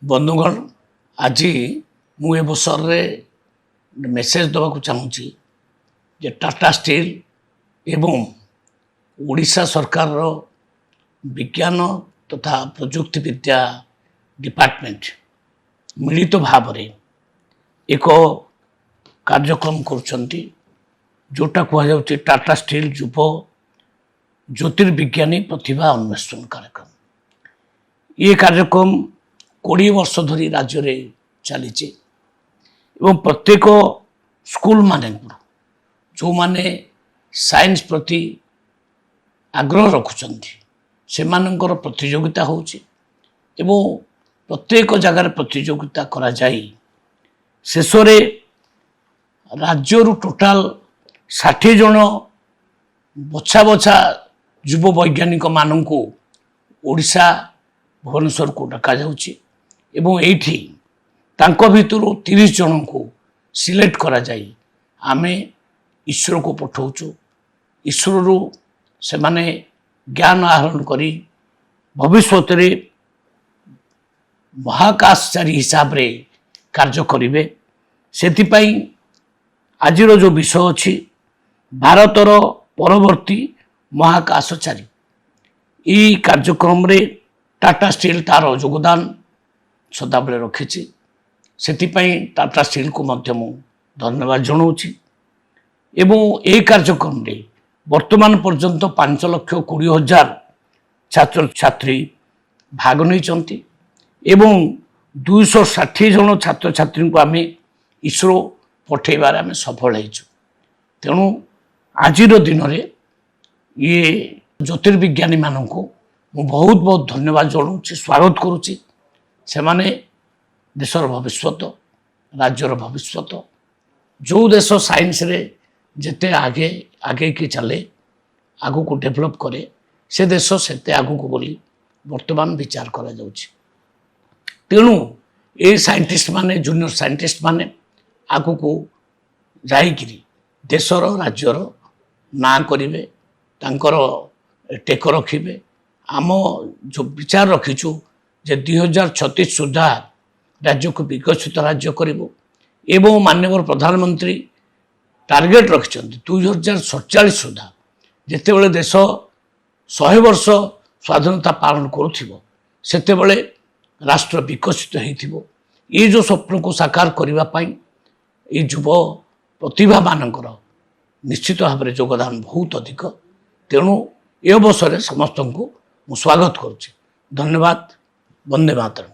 बंधुगण आज मु अवसर में मेसेज देवाक चाहूँगी जे टाटा स्टील एवं ओडिशा सरकार रो विज्ञान तथा प्रजुक्ति विद्या डिपार्टमेंट मिलित भाव रे एक कार्यक्रम करुछंती जोटा कह टाटा स्टील युव ज्योतिर्विज्ञानी प्रतिभा अन्वेषण कार्यक्रम। ये कार्यक्रम 20 वर्ष धरी राज्य रे चली एवं प्रत्येक स्कूल माने जो माने साइंस प्रति आग्रह रखुचंती से मानकर प्रतियोगिता होची एवं प्रत्येक जगार प्रतियोगिता करा जाई शेष रे राज्य रु टोटाल 60 जन बछा बछा युव वैज्ञानिक मानू ओडिशा भुवनेश्वर को डका जाउची एवं एठी तांको भितरु 30 जन को सिलेक्ट करा जाई आमे ईश्वर को पठाउछु। ईश्वर रु से माने ज्ञान आहरण करी भविष्य रे महाकाशचारी हिसाब रे कार्य करिवे। सेति पई आजिरो जो विषय अछि भारतर परवर्ती महाकाशचारी ई कार्यक्रम रे टाटा स्टील तार योगदान सदाबले रखिछि। सेति पई टाटा स्टील को मध्य मु धन्यवाद जणाउछि एवं ए कार्यक्रम रे वर्तमान पर्यंत 5,20,000 छात्र छात्री भाग नहीं एवं 260 जन छात्र छात्री को आम इसरो पठेबार आम सफल हो। तेणु आज दिन में ये ज्योतिर्विज्ञानी मान को बहुत बहुत धन्यवाद जनाऊँ स्वागत करुच्ची। से माने देशर भविष्यत राज्यर भविष्यत जो देश साइंस रे जेते आगे आगे की चले आगु को डेवलप करे से देश सेते आगु को बोली वर्तमान विचार करा जाउछि। तेणु ए साइंटिस्ट माने जूनियर साइंटिस्ट माने आगु को जाइकिरी देशर राज्यर ना करिवे तांकर टेक रखिबे। आम जो विचार रखिछु जे 2036 सुधा राज्य को विकसित राज्य करिवो एवं माननीय प्रधानमंत्री टार्गेट रखिछन्ति 2047 सुधा जेतेबेले देश 100 वर्ष स्वाधीनता पालन करुथिबो सेतेबेले राष्ट्र विकसित हेतिबो। ये जो स्वप्न को साकार करिवा पई ये युव प्रतिभा मानकर निश्चित भाव में योगदान बहुत अधिक। तेणु ए अवसर समस्त को स्वागत करुच्ची। धन्यवाद। वंदे मातरम।